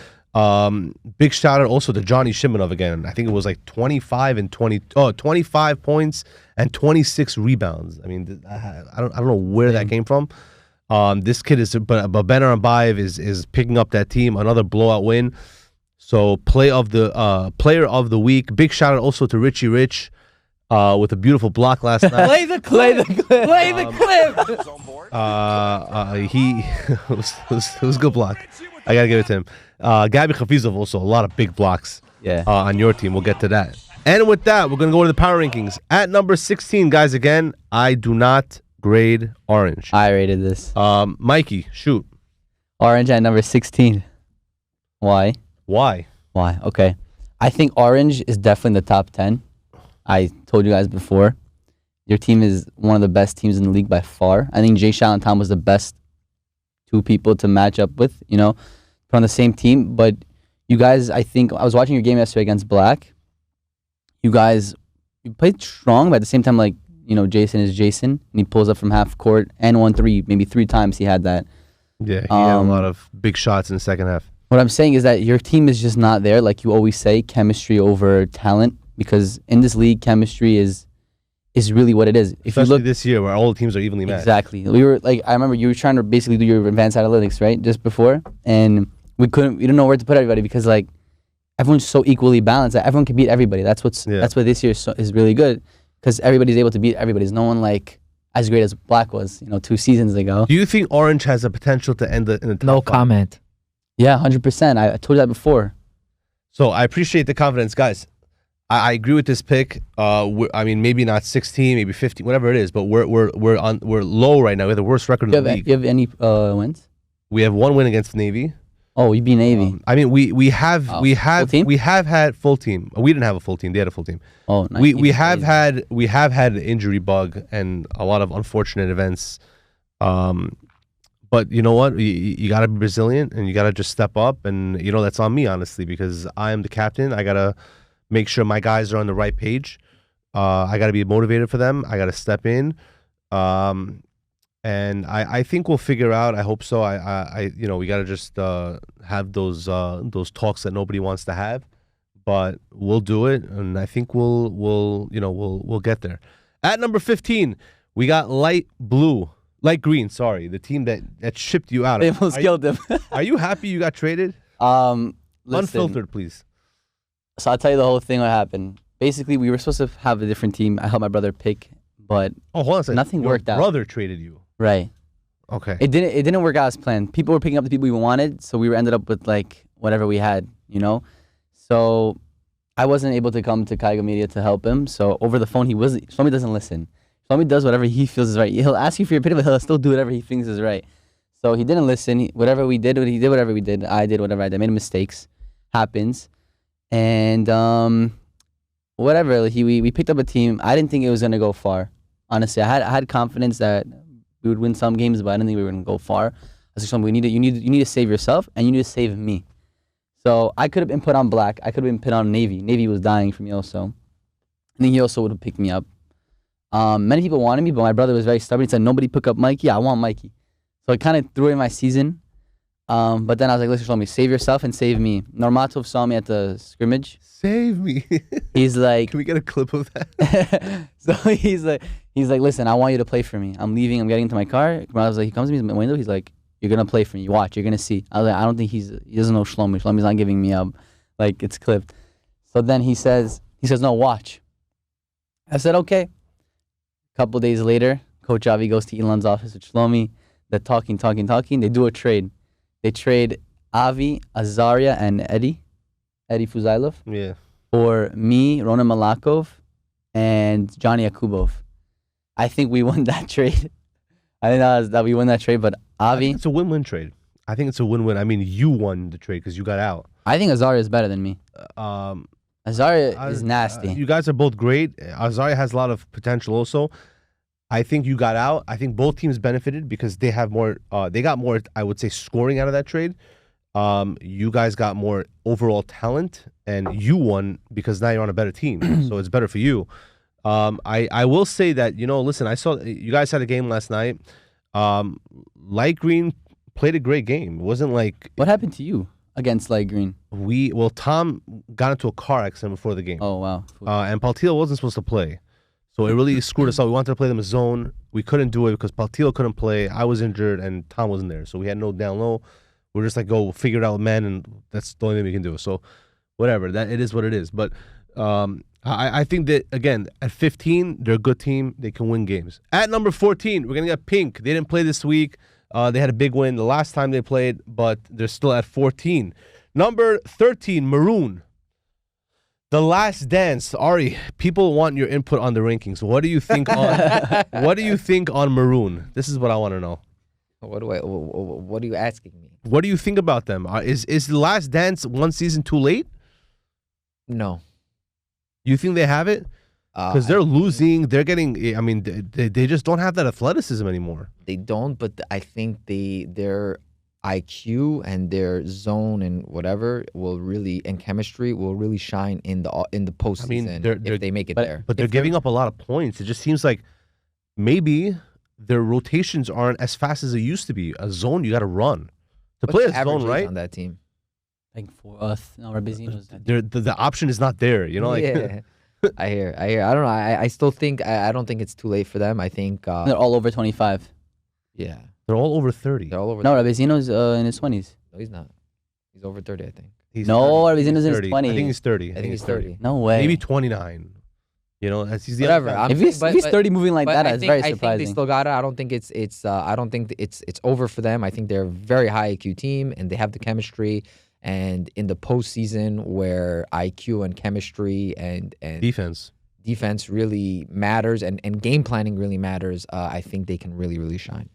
Big shout out also to Johnny Shimonov again. I think it was like 25 points and 26 rebounds. I mean, I don't know where that came from. This kid but Ben Arambayev is picking up that team. Another blowout win. So player of the week. Big shout out also to Richie Rich with a beautiful block last night. Play the clip. Play the clip. It was a good block. I gotta give it to him. Gabi Hafizov also, a lot of big blocks. Yeah. On your team. We'll get to that. And with that, we're going to go to the power rankings. At number 16, guys, again, I do not grade orange. I rated this. Mikey, shoot. Orange at number 16. Why? Why? Okay. I think orange is definitely in the top 10. I told you guys before. Your team is one of the best teams in the league by far. I think Jay Shal and Tom was the best two people to match up with, put on the same team. But you guys, I think, I was watching your game yesterday against Black. You played strong, but at the same time, Jason is Jason, and he pulls up from half court and 1-3, maybe 3 times he had that. Yeah, he had a lot of big shots in the second half. What I'm saying is that your team is just not there, like you always say, chemistry over talent, because in this league, chemistry is really what it is. If Especially you look this year where all the teams are evenly matched. Exactly. I remember you were trying to basically do your advanced analytics, right, just before, and we didn't know where to put everybody because everyone's so equally balanced that everyone can beat everybody. That's what this year is really good because everybody's able to beat everybody. There's no one as great as Black was, 2 seasons ago. Do you think orange has a potential to end in the top No 5? comment. Yeah, 100%. I told you that before. So I appreciate the confidence, guys. I agree with this pick. Maybe not 16, maybe 15, whatever it is, but we're low right now. We have the worst record in the league. You have any wins? We have 1 win against Navy. Oh, you beat Navy. We have had full team. We didn't have a full team. They had a full team. Oh, nice. We have had an injury bug and a lot of unfortunate events. But you know what? You got to be resilient and you got to just step up. And that's on me, honestly, because I am the captain. I gotta make sure my guys are on the right page. I got to be motivated for them. I got to step in. And I think we'll figure out. I hope so. We got to just have those talks that nobody wants to have, but we'll do it. And I think we'll get there. At number 15, we got light green. Sorry, the team that shipped you out. They almost killed him. Are you happy you got traded? Listen, Unfiltered, please. So I'll tell you the whole thing. What happened? Basically, we were supposed to have a different team. I helped my brother pick, but hold on a second. Nothing worked out. Your brother traded you. Right. Okay. It didn't work out as planned. People were picking up the people we wanted, so we ended up with whatever we had, So I wasn't able to come to Kaykov Media to help him. So over the phone, Shlomi doesn't listen. Shlomi does whatever he feels is right. He'll ask you for your opinion, but he'll still do whatever he thinks is right. So he didn't listen. Whatever we did, he did whatever we did. I did whatever I did. I made mistakes. Happens. And whatever. We picked up a team. I didn't think it was gonna go far. Honestly, I had confidence that we would win some games, but I didn't think we were gonna go far. I was like, you need to save yourself, and you need to save me. So I could have been put on Black. I could have been put on Navy. Navy was dying for me also. I think he also would have picked me up. Many people wanted me, but my brother was very stubborn. He said, nobody pick up Mikey. I want Mikey. So I kind of threw away my season. But then I was like, listen, Shlomi, save yourself and save me. Normatov saw me at the scrimmage. Save me. He's like... Can we get a clip of that? So he's like, listen, I want you to play for me. I'm leaving. I'm getting into my car. I was like, he comes to me in the window. He's like, you're going to play for me. You watch. You're going to see. I was like, I don't think he doesn't know Shlomi. Shlomi's not giving me up. It's clipped. So then he says, no, watch. I said, okay. A couple days later, Coach Avi goes to Elon's office with Shlomi. They're talking. They do a trade. They trade Avi, Azaria, and Eddie Fuzailov. Yeah. For me, Ronan Malakov, and Johnny Yakubov. I think we won that trade. I think that we won that trade, but Avi... It's a win-win trade. I think it's a win-win. I mean, you won the trade because you got out. I think Azaria is better than me. Azaria is nasty. You guys are both great. Azaria has a lot of potential also. I think you got out. I think both teams benefited because they have more. They got more, I would say, scoring out of that trade. You guys got more overall talent, and you won because now you're on a better team, so it's better for you. I will say that, listen, I saw you guys had a game last night. Light Green played a great game. It wasn't like... What happened to you against Light Green? Tom got into a car accident before the game. Oh, wow. And Paltil wasn't supposed to play. So it really screwed us up. We wanted to play them a zone. We couldn't do it because Paltil couldn't play. I was injured and Tom wasn't there. So we had no down low. We're just like, go figure it out with men, and that's the only thing we can do. So whatever, that it is what it is. But I think that, again, at 15, they're a good team. They can win games. At number 14, we're going to get Pink. They didn't play this week. They had a big win the last time they played, but they're still at 14. Number 13, Maroon. The Last Dance. Ari, people want your input on the rankings. What do you think on Maroon? This is what I want to know. What are you asking me? What do you think about them? Is The Last Dance one season too late? No. You think they have it? Because they're losing. They're getting. I mean, they just don't have that athleticism anymore. They don't, but I think their IQ and their zone and whatever will really, and chemistry will really shine in the postseason if they make it there. But they're giving up a lot of points. It just seems like maybe their rotations aren't as fast as they used to be. A zone you got to run to play a zone, right? On that team, Like for us, Rabizino's. The option is not there. You know, like yeah. I hear. I don't know. I still think I don't think it's too late for them. I think They're all over 25. yeah, they're all over 30. they're all over. No, Rabizino's in his 20s. No, he's not. He's over 30, I think. He's No, 30. Rabizino's in his 30. 20s. I think he's 30. I think he's 30. No way. Maybe 29. You know, as he's the Whatever. other guy. If he's 30 moving like that, it's very I think surprising. they still got it. I don't think it's over for them. I think they're a very high IQ team and they have the chemistry. And in the postseason, where IQ and chemistry and defense really matters and game planning really matters, I think they can really shine.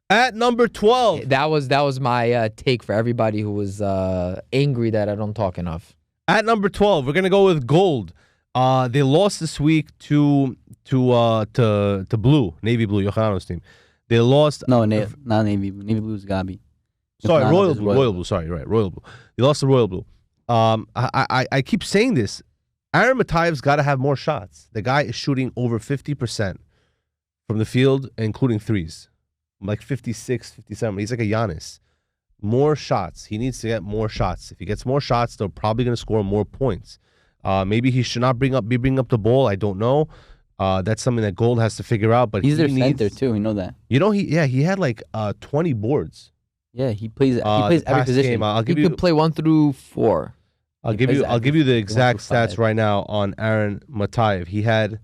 At number 12. That was my take for everybody who was angry that I don't talk enough. At number 12, we're gonna go with Gold. They lost this week to Blue, Navy Blue, Yohana's team. They lost. No, not Navy Blue. Navy Blue's Gabi. Sorry, No, Royal it's Blue. Royal Blue. Sorry, right, Royal Blue. They lost to Royal Blue. I keep saying this. Aaron Matayev's got to have more shots. The guy is shooting over 50% from the field, including threes. Like 56, 57. He's like a Giannis. More shots. He needs to get more shots. If he gets more shots, they're probably going to score more points. Maybe he should not be bringing up the ball. I don't know. That's something that Gold has to figure out. But he's their center too. You know that. You know he had like 20 boards. Yeah, he plays every position. I'll give He you could play 1 through 4. I'll give you the exact stats right now on Aaron Matayev. He had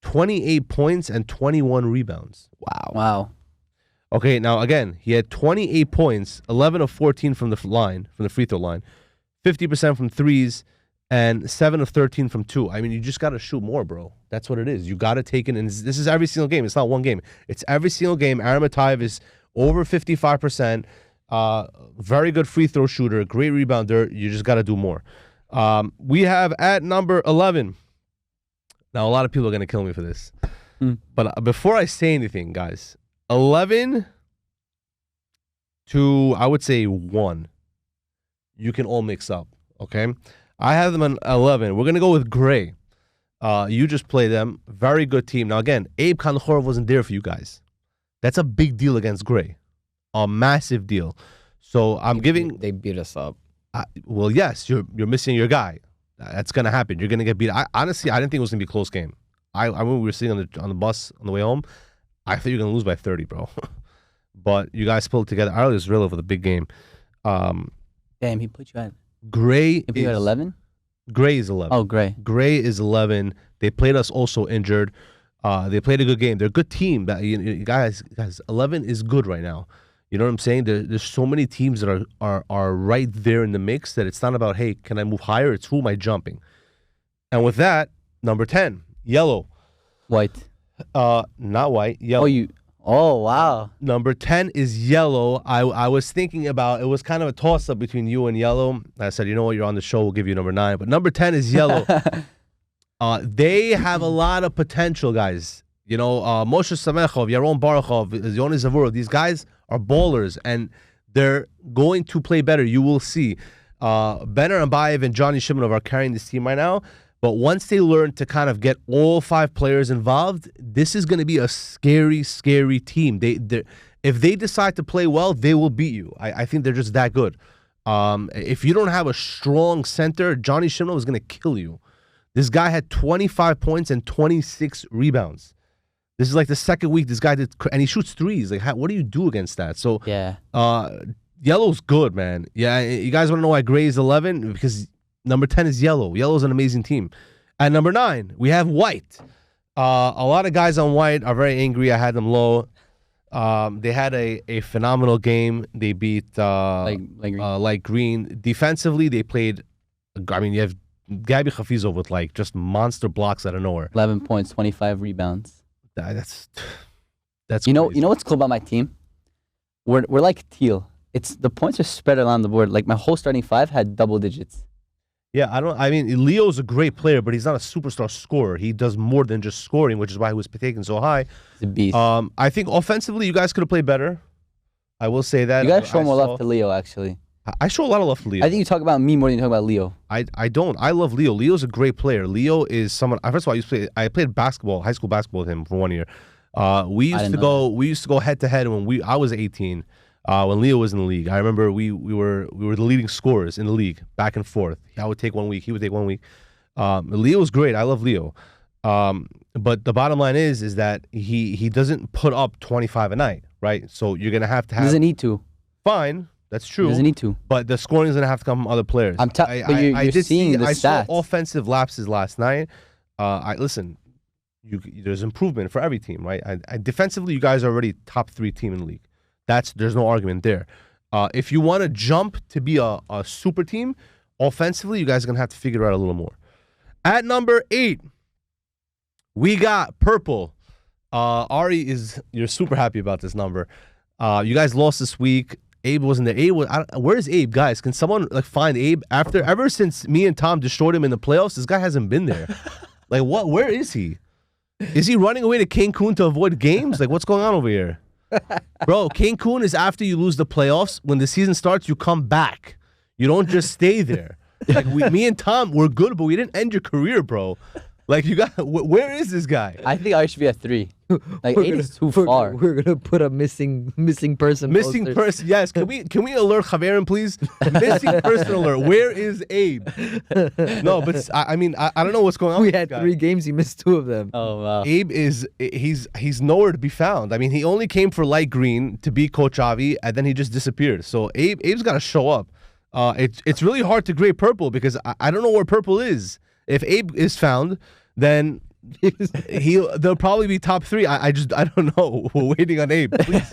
28 points and 21 rebounds. Wow. Okay, now again, he had 28 points, 11 of 14 from the free throw line, 50% from threes, and 7 of 13 from 2. I mean, you just got to shoot more, bro. That's what it is. You got to take it, and this is every single game. It's not one game. It's every single game. Aaron Matayev is over 55%. Very good free throw shooter, great rebounder. You just got to do more. We have at number 11. Now, a lot of people are going to kill me for this. But before I say anything, guys, 11 to, I would say, 1. You can all mix up, okay? I have them on 11. We're going to go with Gray. You just play them. Very good team. Now, again, Abe Kanchorov wasn't there for you guys. That's a big deal against Gray. A massive deal. So I'm giving... They beat us up. Well, yes, you're missing your guy. That's going to happen. You're going to get beat. Honestly, I didn't think it was going to be a close game. When we were sitting on the bus on the way home, I thought you were going to lose by 30, bro. But you guys pulled together. I was really for the big game. Damn, he put you at... Gray He put you at 11? Gray is 11. Oh, Gray. Gray is 11. They played us also injured. They played a good game. They're a good team. Guys, 11 is good right now. You know what I'm saying? There's so many teams that are right there in the mix that it's not about, hey, can I move higher? It's who am I jumping? And with that, number 10, yellow. White. Not white, yellow. Oh, wow. Number 10 is yellow. I was thinking about, it was kind of a toss-up between you and yellow. I said, you know what, you're on the show, we'll give you number 9. But number 10 is yellow. They have a lot of potential, guys. You know, Moshe Samechov, Yaron Baruchov, Yoni Zavurov, these guys are ballers, and they're going to play better. You will see. Benner Ambayev and Johnny Shimonov are carrying this team right now. But once they learn to kind of get all 5 players involved, this is going to be a scary, scary team. If they decide to play well, they will beat you. I think they're just that good. If you don't have a strong center, Johnny Shimonov is going to kill you. This guy had 25 points and 26 rebounds. This is like the second week this guy did, and he shoots threes. Like, what do you do against that? So, yeah, yellow's good, man. Yeah, you guys want to know why Gray is 11? Because number 10 is yellow. Yellow's an amazing team. At number 9, we have white. A lot of guys on white are very angry. I had them low. They had a phenomenal game. They beat like green. Green. Defensively, they played. I mean, you have Gabby Hafizov with like just monster blocks out of nowhere. 11 points, 25 rebounds. That's You know crazy. what's cool about my team? We're like teal. It's the points are spread around the board. Like my whole starting five had double digits. Yeah, I mean, Leo's a great player, but he's not a superstar scorer. He does more than just scoring, which is why he was taken so high. He's a beast. I think offensively, you guys could have played better. I will say that. You gotta show I more saw- love to Leo, actually. I show a lot of love to Leo. I think you talk about me more than you talk about Leo. I don't. I love Leo. Leo's a great player. Leo is someone. First of all, I played basketball, high school basketball with him for 1 year. We used to go head to head when I was 18. When Leo was in the league, I remember we were the leading scorers in the league, back and forth. I would take 1 week, he would take 1 week. Leo was great. I love Leo. But the bottom line is that he doesn't put up 25 a night, right? So you're gonna have to He have. doesn't need to. Fine, that's true. He doesn't need to. But the scoring is gonna have to come from other players. But you're seeing the I saw stats. offensive lapses last night. Listen. There's improvement for every team, right? Defensively, you guys are already top 3 team in the league. There's no argument there. If you want to jump to be a super team, offensively, you guys are gonna have to figure it out a little more. At number 8, we got purple. Ari you're super happy about this number. You guys lost this week. Abe wasn't there. Where is Abe, guys? Can someone like find Abe ever since me and Tom destroyed him in the playoffs? This guy hasn't been there. Like what? Where is he? Is he running away to Cancun to avoid games? Like what's going on over here? Bro, Cancun is after you lose the playoffs. When the season starts, you come back. You don't just stay there. Like me and Tom, we're good, but we didn't end your career, bro. Like you got, where is this guy? I think I should be at 3. Like 8 is too far. We're gonna put a missing person. Missing person. Yes. Can we alert Javier, please? Missing person alert. Where is Abe? No, but I mean I don't know what's going on. We with had this guy. 3 games. He missed 2 of them. Oh wow. Abe he's nowhere to be found. I mean, he only came for light green to beat Coach Avi, and then he just disappeared. So Abe's got to show up. It's really hard to grade purple because I don't know where purple is. If Abe is found, then they'll probably be top 3. I don't know. We're waiting on Abe. Please.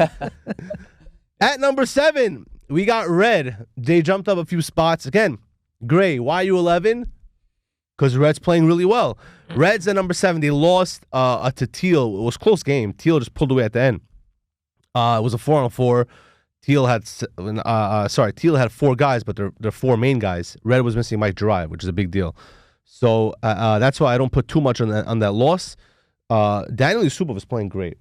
At number 7, we got red. They jumped up a few spots again. Gray. Why are you 11? Because Red's playing really well. Red's at number 7. They lost to Teal. It was a close game. Teal just pulled away at the end. It was a 4-on-4. Teal had 4 guys, but they're 4 main guys. Red was missing Mike Drive, which is a big deal. So that's why I don't put too much on that loss. Daniel Yusupov is playing great.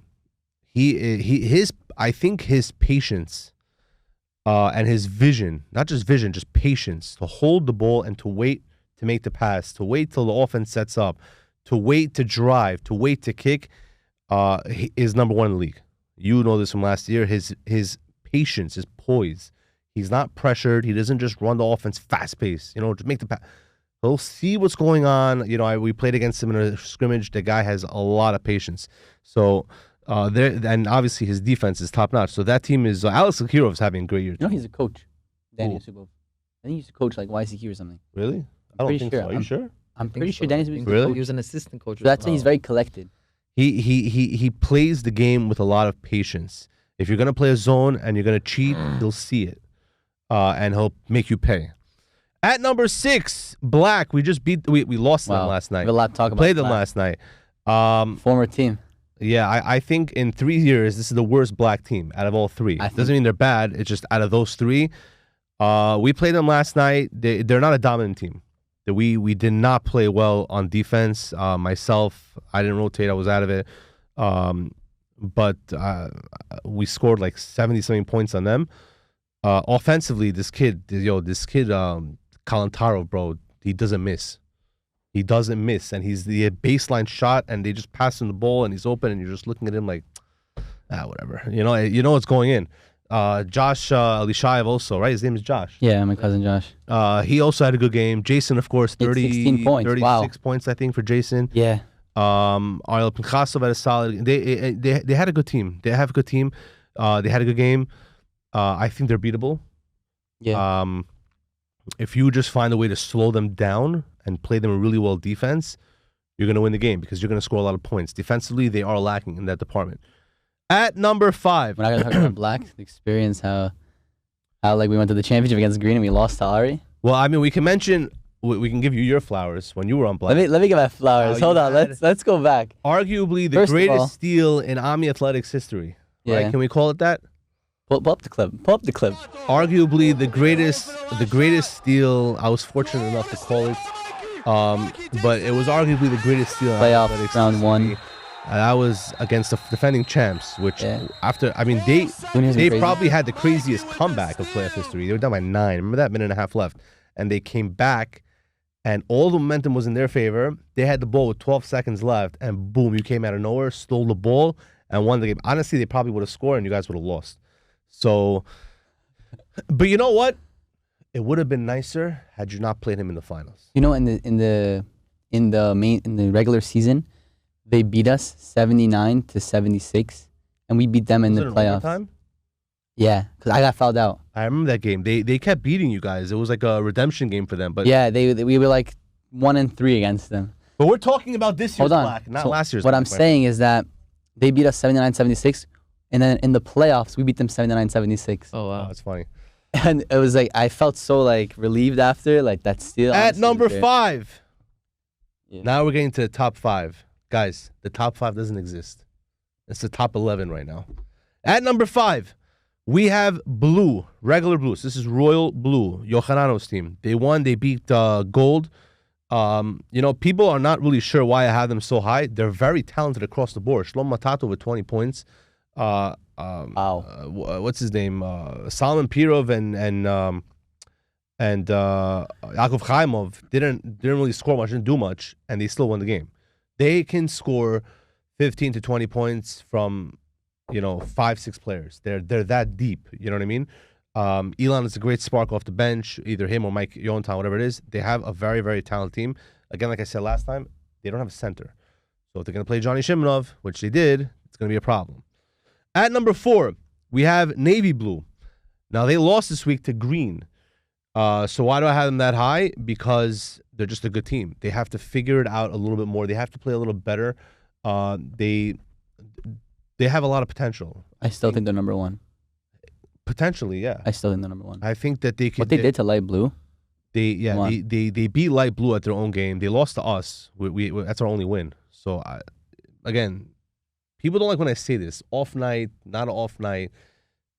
I think his patience and his vision, not just vision, just patience to hold the ball and to wait to make the pass, to wait till the offense sets up, to wait to drive, to wait to kick, is number 1 in the league. You know this from last year. His patience, his poise. He's not pressured. He doesn't just run the offense fast paced. To make the pass. He'll see what's going on. We played against him in a scrimmage. The guy has a lot of patience. So and obviously his defense is top notch. So that team is Alex Zakirov is having a great year. He's a coach. Danny Yusupov. I think he used to coach like YCQ or something. Really? I don't think so. Are you sure? I'm pretty sure Danny Yusupov. Really? He was an assistant coach. So that's why he's very collected. He plays the game with a lot of patience. If you're gonna play a zone and you're gonna cheat, he'll see it, and he'll make you pay. At number 6, Black. We lost them last night. We have a lot to talk about. Played them last night. Former team. Yeah, I think in 3 years, this is the worst Black team out of all 3. Doesn't mean they're bad. It's just out of those 3. We played them last night. They're not a dominant team. We did not play well on defense. Myself, I didn't rotate. I was out of it. But we scored like 70-something points on them. Offensively, this kid, Kalantaro, bro, he doesn't miss. He doesn't miss, and he's the baseline shot, and they just pass him the ball, and he's open, and you're just looking at him like, whatever. You know what's going in. Josh Elishaev also, right? His name is Josh. Yeah, my cousin Josh. He also had a good game. Jason, of course, 16 points. 36 points, I think, for Jason. Yeah. Ariel Pinkasov had a solid. They had a good team. They have a good team. They had a good game. I think they're beatable. Yeah. If you just find a way to slow them down and play them a really well defense, you're going to win the game because you're going to score a lot of points. Defensively, they are lacking in that department. At number 5. We're not going to talk about Black. The experience, how like we went to the championship against Green and we lost to Ari. Well, I mean, we can mention we can give you your flowers when you were on Black. Let me get my flowers. Oh, Hold you on. had- Let's go back. Arguably the First of all- greatest steal in Ami Athletics history. Yeah. Right? Can we call it that? Pull up the clip. Pull up the clip. Arguably the greatest steal. I was fortunate enough to call it, but it was arguably the greatest steal in Playoff athletics round history. one. That was against the defending champs, which Yeah. they crazy. probably had the craziest comeback of playoff history. They were down by 9. Remember that minute and a half left, and they came back, and all the momentum was in their favor. They had the ball with 12 seconds left, and boom, you came out of nowhere, stole the ball, and won the game. Honestly, they probably would have scored, and you guys would have lost. So, but you know what? It would have been nicer had you not played him in the finals. You know, in the regular season, they beat us 79-76, and we beat them in Was the it in playoffs. overtime? Yeah, because I got fouled out. I remember that game. They kept beating you guys. It was like a redemption game for them. But Yeah, we were like 1-3 against them. but we're talking about this year's Hold on. Black, not So last year's. What Black, I'm my saying is that they beat us 79-76, and then in the playoffs we beat them 79-76. Oh friend. wow. That's funny. And it was like I felt so like relieved after like that steal. At honestly, number was great. 5. Yeah. Now we're getting to the top 5. Guys, the top 5 doesn't exist. It's the top 11 right now. At number 5, we have Blue, regular Blue. So this is Royal Blue, Yohanano's team. They won. They beat Gold. People are not really sure why I have them so high. They're very talented across the board. Shlomo Matato with 20 points. Wow. What's his name? Salman Pirov and Yaakov Chaimov didn't really score much, didn't do much, and they still won the game. They can score 15 to 20 points from 5-6 players. They're that deep. You know what I mean? Elon is a great spark off the bench, either him or Mike Yontan, whatever it is. They have a very, very talented team. Again, like I said last time, they don't have a center. So if they're going to play Johnny Shimonov, which they did, it's going to be a problem. At number 4, we have Navy Blue. Now, they lost this week to Green. So why do I have them that high? Because they're just a good team. They have to figure it out a little bit more. They have to play a little better. They have a lot of potential. I still think they're number 1. Potentially, yeah. I still think they're number 1. I think that they could. What they did to Light Blue. They won. beat Light Blue at their own game. They lost to us. We that's our only win. So again, people don't like when I say this. Off night, not an off night.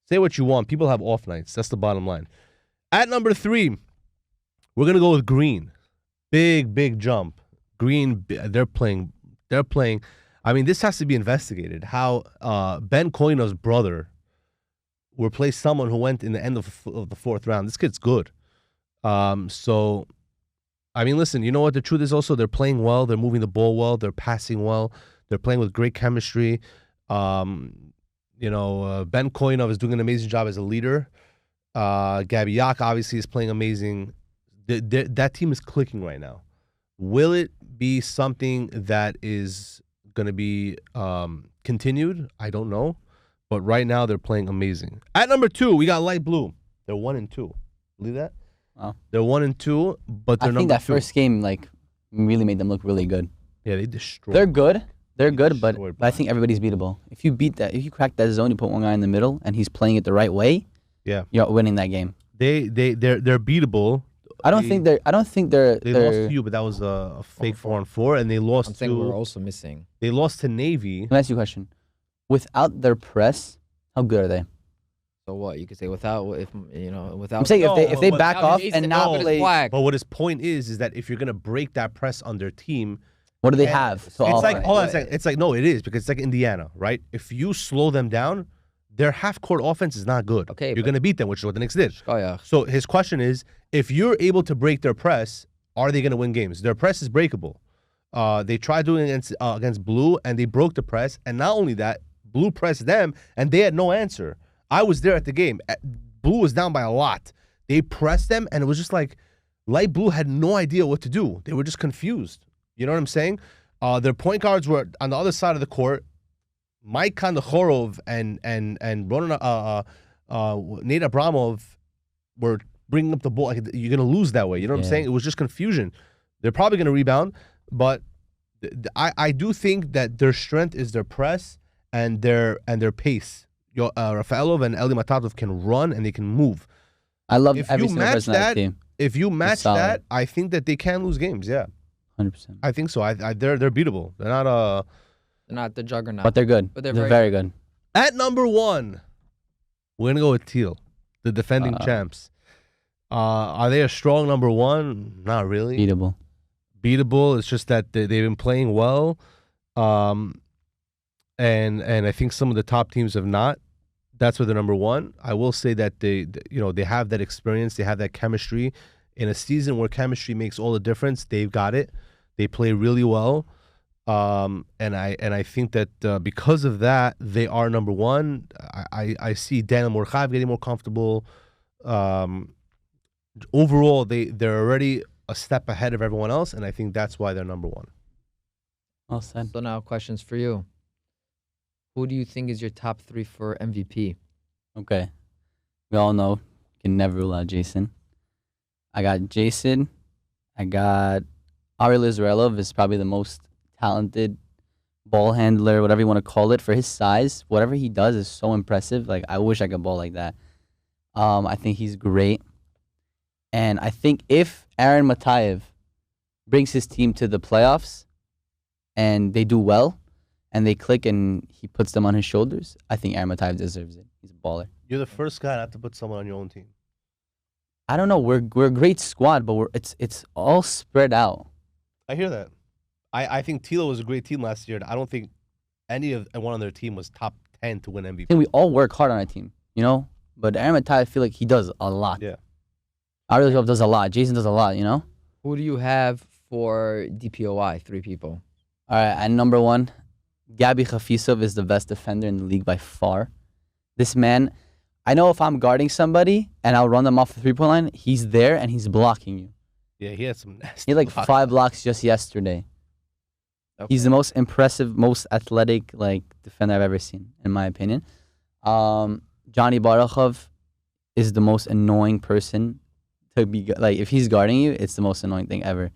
Say what you want. People have off nights. That's the bottom line. At number 3, we're gonna go with Green. Big jump. Green. They're playing. I mean, this has to be investigated. How Ben Koino's brother replaced someone who went in the end of the 4th round. This kid's good. So, I mean, listen, you know what? The truth is also they're playing well. They're moving the ball well. They're passing well. They're playing with great chemistry. Ben Koinov is doing an amazing job as a leader. Gabiak obviously is playing amazing. That team is clicking right now. Will it be something that is going to be continued? I don't know. But right now, they're playing amazing. At number 2, we got Light Blue. They're 1-2. Believe that? Wow. They're 1-2, but they're I think number that 2. first game really made them look really good. Yeah, they destroyed. They're good. They're good, but destroyed I think everybody's beatable. If you crack that zone, you put one guy in the middle, and he's playing it the right way. Yeah. You're winning that game. They're beatable. I don't think they're. They lost to you, but that was a fake 4-on-4, and they lost I'm saying to. we're also missing. They lost to Navy. Let me ask you a question. Without their press, how good are they? So what you could say without without. I'm saying if they but back without off his and ace not and play, flag. But what his point is that if you're gonna break that press on their team, what do they and have to it's offer? like hold on a second. It's like no, it is because it's like Indiana, right? If you slow them down, their half-court offense is not good. Okay, you're but- gonna beat them, which is what the Knicks did. Shkoyach. So his question is, if you're able to break their press, are they gonna win games? Their press is breakable. They tried doing it against Blue, and they broke the press. And not only that, Blue pressed them, and they had no answer. I was there at the game. Blue was down by a lot. They pressed them, and it was just like Light Blue had no idea what to do. They were just confused. You know what I'm saying? Their point guards were on the other side of the court. Mike Kandachorov and Nate Abramov were bringing up the ball. Like, you're gonna lose that way. You know what I'm Yeah. saying? It was just confusion. They're probably gonna rebound, but I do think that their strength is their press and their pace. Rafaelov and Eli Matatov can run and they can move. I love If every you single match person on that that, team. if you match solid. that, I think that they can lose games. Yeah, 100%. I think so. They're beatable. They're not They're not the juggernaut. But they're good. But they're they're very very good. At number 1, we're gonna go with Teal, the defending champs. Are they a strong number 1? Not really. Beatable. It's just that they've been playing well, and I think some of the top teams have not. That's where they're number 1. I will say that they have that experience, they have that chemistry. In a season where chemistry makes all the difference, they've got it. They play really well, and I think that because of that, they are number 1. I see Daniel Murchaev getting more comfortable. Overall, they're already a step ahead of everyone else, and I think that's why they're number 1. Well said. So now questions for you. Who do you think is your top 3 for MVP? Okay. We all know you can never rule out Jason. I got Jason. I got Ariel Israelov is probably the most talented ball handler, whatever you want to call it, for his size. Whatever he does is so impressive. Like, I wish I could ball like that. I think he's great. And I think if Aaron Matayev brings his team to the playoffs and they do well and they click and he puts them on his shoulders, I think Aaron Matayev deserves it. He's a baller. You're the first guy not to put someone on your own team. I don't know. We're a great squad, but it's all spread out. I hear that. I think Tilo was a great team last year. And I don't think anyone on their team was top 10 to win MVP. I think we all work hard on our team, you know? But Aaron Matayev, I feel like he does a lot. Yeah. Ariel does a lot. Jason does a lot, you know? Who do you have for DPOI? 3 people. All right, and number 1, Gabi Khafizov is the best defender in the league by far. This man, I know if I'm guarding somebody and I'll run them off the 3-point line, he's there and he's blocking you. Yeah, he had some nasty. He had like blocks. 5 blocks just yesterday. Okay. He's the most impressive, most athletic defender I've ever seen, in my opinion. Johnny Baruchov is the most annoying person to be if he's guarding you, it's the most annoying thing ever.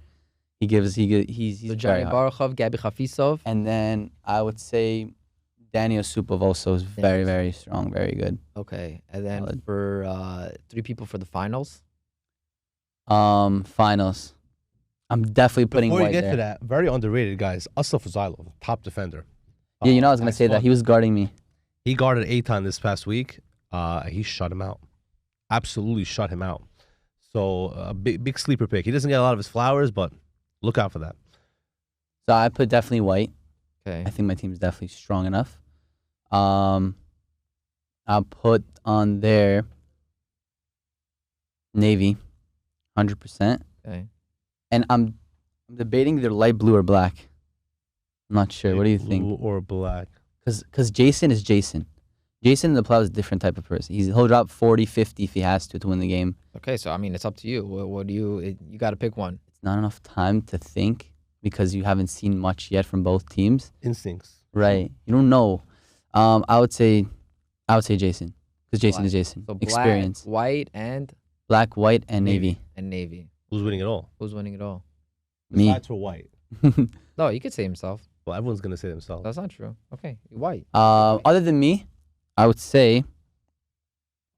He's So Johnny very hard. Baruchov, Gabi Khafizov. And then I would say Danny Osupov also is very, very strong, very good. Okay. And then Solid. for 3 people for the finals. Finals. I'm definitely putting Before you White get there. to that, very underrated, guys. Asaf Zailov, top defender. Yeah, you know I was gonna say that. excellent. He was guarding me. He guarded Eitan this past week. He shut him out. Absolutely shut him out. So a big sleeper pick. He doesn't get a lot of his flowers, but look out for that. So I put definitely White. Okay. I think my team's definitely strong enough. I'll put on there Navy, 100%. Okay. And I'm debating either light blue or black. I'm not sure. What do you think? Blue or black? Because Jason is Jason. Jason in the playoffs is a different type of person. He'll drop 40, 50 if he has to win the game. Okay. So I mean, it's up to you. What do you? You got to pick one. It's not enough time to think because you haven't seen much yet from both teams. Instincts. Right. You don't know. I would say Jason because Jason is Jason. So black, Experience. white, and Black, white, and navy. and navy. Who's winning it all? Who's winning it all? Me. Besides for white. No, you could say himself. Well, everyone's gonna say themselves. That's not true. Okay, white. Other than me, I would say,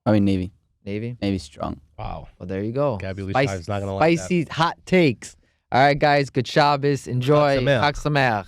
navy. Navy. Navy's strong. Wow. Well, there you go. Gabby Elishaev is not gonna like that. Spicy hot takes. All right, guys. Good Shabbos. Enjoy. Sameach. Chag Sameach.